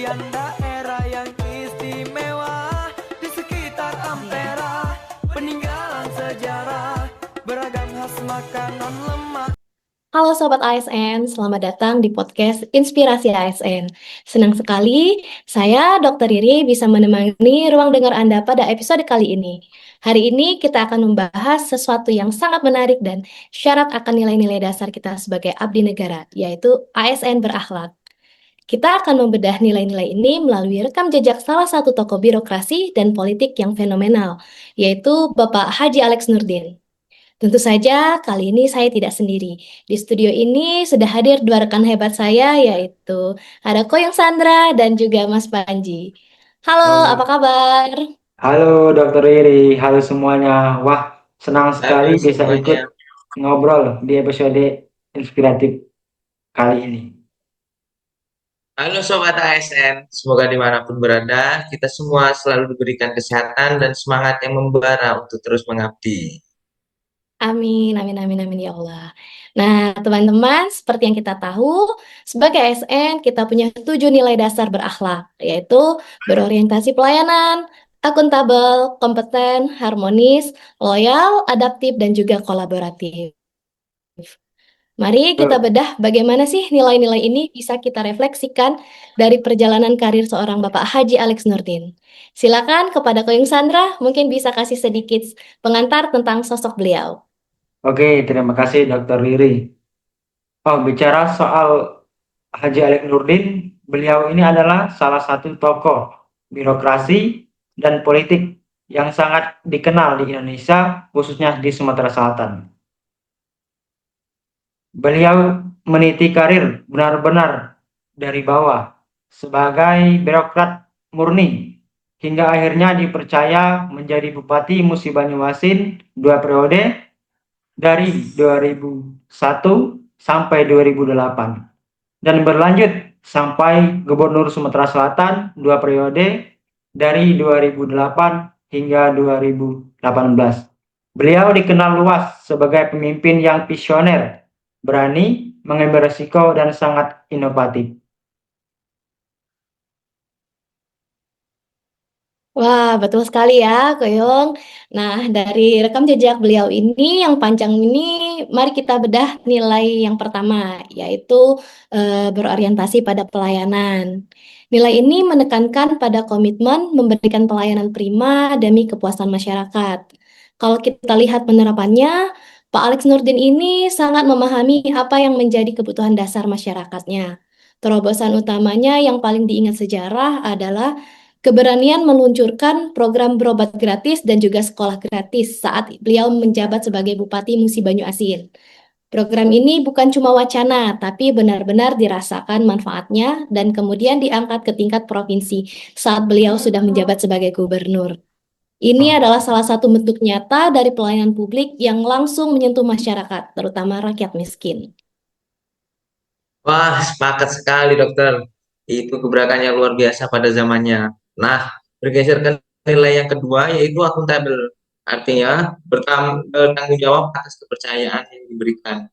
Bagian daerah yang istimewa di sekitar Ampera, peninggalan sejarah, beragam khas makanan lemak. Halo Sobat ASN, selamat datang di podcast Inspirasi ASN. Senang sekali saya Dr. Riri bisa menemani ruang dengar Anda pada episode kali ini. Hari ini kita akan membahas sesuatu yang sangat menarik dan syarat akan nilai-nilai dasar kita sebagai abdi negara, yaitu ASN berakhlak. Kita akan membedah nilai-nilai ini melalui rekam jejak salah satu tokoh birokrasi dan politik yang fenomenal, yaitu Bapak Haji Alex Nurdin. Tentu saja kali ini saya tidak sendiri. Di studio ini sudah hadir dua rekan hebat saya, yaitu ada Koyong Sandra dan juga Mas Panji. Halo, Halo, apa kabar? halo Dokter Riri, halo semuanya. Wah, senang sekali Halo bisa ikut semuanya. ngobrol di episode inspiratif kali ini. Halo Sobat ASN. Semoga dimanapun berada, kita semua selalu diberikan kesehatan dan semangat yang membara untuk terus mengabdi. Amin, amin, amin, amin ya Allah. Nah, teman-teman, seperti yang kita tahu, sebagai ASN kita punya 7 nilai dasar berakhlak, yaitu berorientasi pelayanan, akuntabel, kompeten, harmonis, loyal, adaptif, dan juga kolaboratif. Mari kita Betul. bedah bagaimana sih nilai-nilai ini bisa kita refleksikan dari perjalanan karir seorang Bapak Haji Alex Nurdin. Silakan kepada Koyung Sandra, mungkin bisa kasih sedikit pengantar tentang sosok beliau. Oke, terima kasih Dokter Riri. Oh, bicara soal Haji Alex Nurdin, beliau ini adalah salah satu tokoh birokrasi dan politik yang sangat dikenal di Indonesia, khususnya di Sumatera Selatan. Beliau meniti karir benar-benar dari bawah sebagai birokrat murni hingga akhirnya dipercaya menjadi Bupati Musi Banyuasin 2 periode dari 2001 sampai 2008 dan berlanjut sampai Gubernur Sumatera Selatan 2 periode dari 2008 hingga 2018. Beliau dikenal luas sebagai pemimpin yang visioner, berani, mengambil resiko, dan sangat inovatif. Wah, betul sekali ya, Koyong. Nah, dari rekam jejak beliau ini yang panjang ini, mari kita bedah nilai yang pertama, yaitu berorientasi pada pelayanan. Nilai ini menekankan pada komitmen memberikan pelayanan prima demi kepuasan masyarakat. Kalau kita lihat penerapannya, Pak Alex Nurdin ini sangat memahami apa yang menjadi kebutuhan dasar masyarakatnya. Terobosan utamanya yang paling diingat sejarah adalah keberanian meluncurkan program berobat gratis dan juga sekolah gratis saat beliau menjabat sebagai Bupati Musi Banyu Asin. Program ini bukan cuma wacana, tapi benar-benar dirasakan manfaatnya dan kemudian diangkat ke tingkat provinsi saat beliau sudah menjabat sebagai gubernur. Ini adalah salah satu bentuk nyata dari pelayanan publik yang langsung menyentuh masyarakat, terutama rakyat miskin. Wah, sepakat sekali dokter. Itu gebrakannya luar biasa pada zamannya. Nah, bergeser ke nilai yang kedua yaitu akuntabel. Artinya bertanggung jawab atas kepercayaan yang diberikan.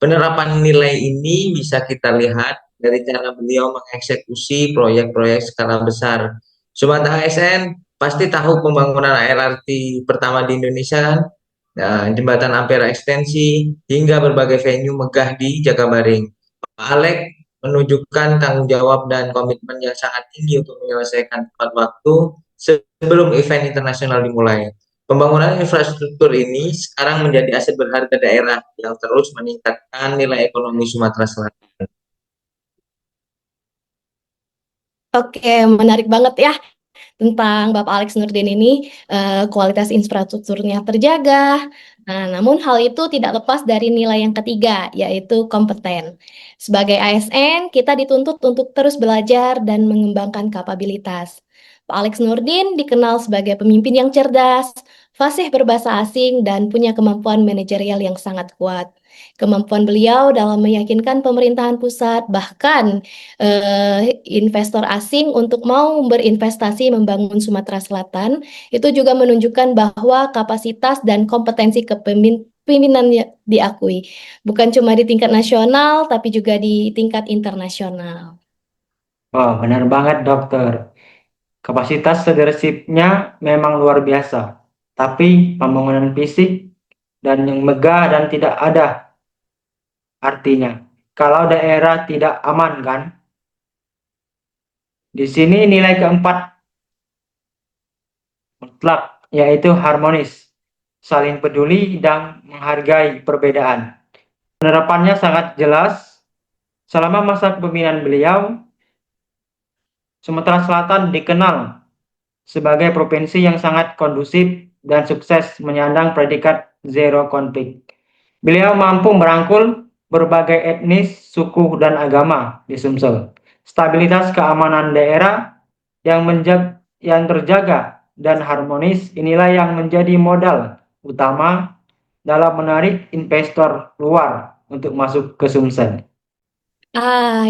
Penerapan nilai ini bisa kita lihat dari cara beliau mengeksekusi proyek-proyek skala besar. Sobat ASN pasti tahu pembangunan LRT pertama di Indonesia kan? Nah, jembatan Ampera ekstensi hingga berbagai venue megah di Jakabaring. Pak Alek menunjukkan tanggung jawab dan komitmen yang sangat tinggi untuk menyelesaikan tepat waktu sebelum event internasional dimulai. Pembangunan infrastruktur ini sekarang menjadi aset berharga daerah yang terus meningkatkan nilai ekonomi Sumatera Selatan. Oke, menarik banget ya tentang Bapak Alex Nurdin ini, kualitas infrastrukturnya terjaga. Nah, namun hal itu tidak lepas dari nilai yang ketiga, yaitu kompeten. Sebagai ASN, kita dituntut untuk terus belajar dan mengembangkan kapabilitas. Pak Alex Nurdin dikenal sebagai pemimpin yang cerdas, fasih berbahasa asing, dan punya kemampuan manajerial yang sangat kuat. Kemampuan beliau dalam meyakinkan pemerintahan pusat, bahkan investor asing untuk mau berinvestasi membangun Sumatera Selatan, itu juga menunjukkan bahwa kapasitas dan kompetensi kepemimpinannya diakui. Bukan cuma di tingkat nasional, tapi juga di tingkat internasional. Oh, benar banget dokter. Kapasitas leadership-nya memang luar biasa. Tapi pembangunan fisik dan yang megah dan tidak ada artinya. Kalau daerah tidak aman kan? Di sini nilai keempat mutlak, yaitu harmonis, saling peduli dan menghargai perbedaan. Penerapannya sangat jelas. Selama masa kepemimpinan beliau, Sumatera Selatan dikenal sebagai provinsi yang sangat kondusif dan sukses menyandang predikat zero konflik. Beliau mampu merangkul berbagai etnis, suku, dan agama di Sumsel. Stabilitas keamanan daerah yang terjaga dan harmonis inilah yang menjadi modal utama dalam menarik investor luar untuk masuk ke Sumsel.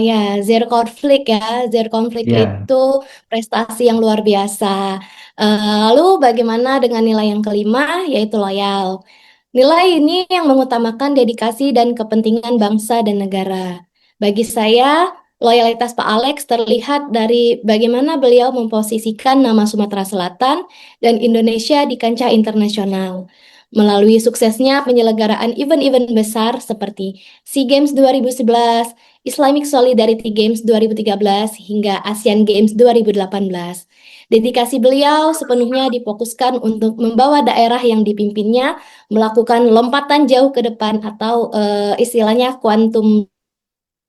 Ya, zero konflik ya. Zero konflik Ya. itu prestasi yang luar biasa. Lalu bagaimana dengan nilai yang kelima, yaitu loyal. Nilai ini yang mengutamakan dedikasi dan kepentingan bangsa dan negara. Bagi saya, loyalitas Pak Alex terlihat dari bagaimana beliau memposisikan nama Sumatera Selatan dan Indonesia di kancah internasional. Melalui suksesnya penyelenggaraan event-event besar seperti SEA Games 2011, Islamic Solidarity Games 2013, hingga Asian Games 2018. Dedikasi beliau sepenuhnya difokuskan untuk membawa daerah yang dipimpinnya melakukan lompatan jauh ke depan atau istilahnya quantum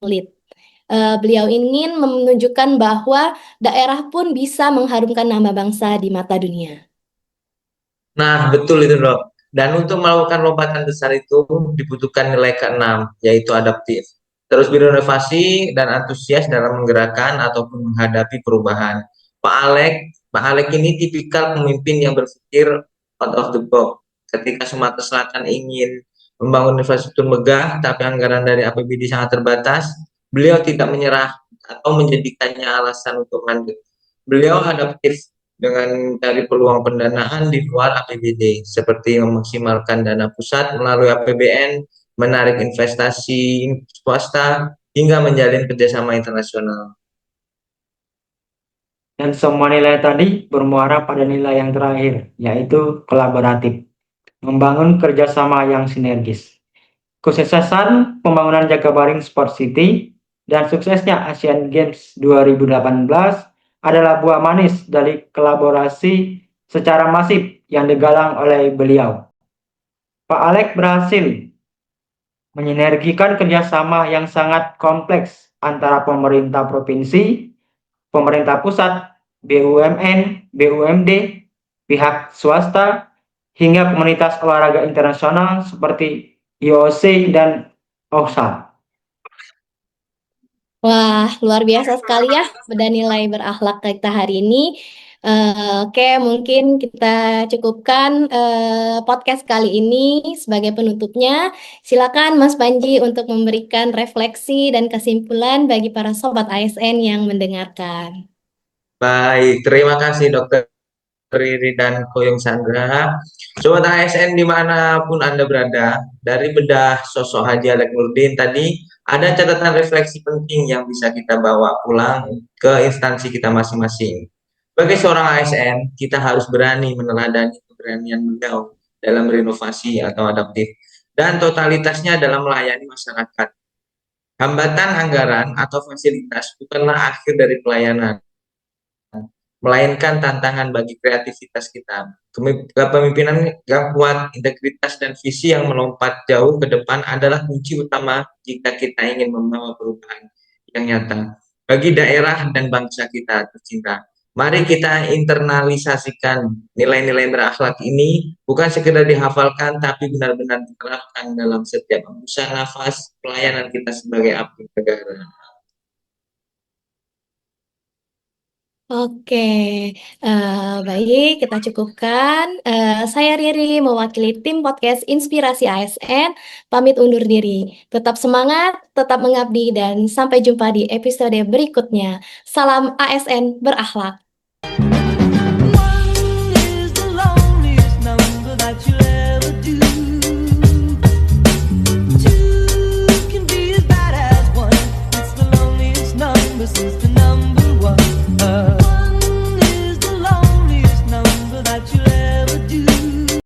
leap. Beliau ingin menunjukkan bahwa daerah pun bisa mengharumkan nama bangsa di mata dunia. Nah, betul itu dok. Dan untuk melakukan lompatan besar itu dibutuhkan nilai keenam, yaitu adaptif. Terus berinovasi dan antusias dalam menggerakkan ataupun menghadapi perubahan. Pak Alek ini tipikal pemimpin yang berpikir out of the box. Ketika Sumatera Selatan ingin membangun infrastruktur megah, tapi anggaran dari APBD sangat terbatas, beliau tidak menyerah atau menjadikannya alasan untuk lanjut. Beliau adaptif dengan cari peluang pendanaan di luar APBD, seperti memaksimalkan dana pusat melalui APBN, menarik investasi swasta, hingga menjalin kerjasama internasional. Dan semua nilai tadi bermuara pada nilai yang terakhir, yaitu kolaboratif, membangun kerjasama yang sinergis. Kesuksesan pembangunan Jakabaring Sport City dan suksesnya Asian Games 2018 adalah buah manis dari kolaborasi secara masif yang digalang oleh beliau. Pak Alex berhasil menyinergikan kerjasama yang sangat kompleks antara pemerintah provinsi, pemerintah pusat, BUMN, BUMD, pihak swasta, hingga komunitas olahraga internasional seperti IOC dan OSA. Wah, luar biasa sekali ya beda nilai berakhlak kita hari ini. Oke, mungkin kita cukupkan podcast kali ini sebagai penutupnya. Silakan Mas Panji untuk memberikan refleksi dan kesimpulan bagi para sobat ASN yang mendengarkan. Baik, terima kasih Dokter Riri dan Koyong Sandra. Sobat ASN dimanapun Anda berada, dari bedah sosok Haji Alek Nurdin tadi, ada catatan refleksi penting yang bisa kita bawa pulang ke instansi kita masing-masing. Sebagai seorang ASN, kita harus berani meneladani keberanian beliau dalam berinovasi atau adaptif, dan totalitasnya dalam melayani masyarakat. Hambatan anggaran atau fasilitas bukanlah akhir dari pelayanan, melainkan tantangan bagi kreativitas kita. Kepemimpinan yang kuat, integritas, dan visi yang melompat jauh ke depan adalah kunci utama jika kita ingin membawa perubahan yang nyata bagi daerah dan bangsa kita tercinta. Mari kita internalisasikan nilai-nilai berakhlak ini, bukan sekedar dihafalkan, tapi benar-benar diterapkan dalam setiap hembusan nafas pelayanan kita sebagai abdi negara. Oke, baik, kita cukupkan. Saya Riri, mewakili tim podcast Inspirasi ASN, pamit undur diri. Tetap semangat, tetap mengabdi, dan sampai jumpa di episode berikutnya. Salam ASN berakhlak. One is the loneliest number that you'll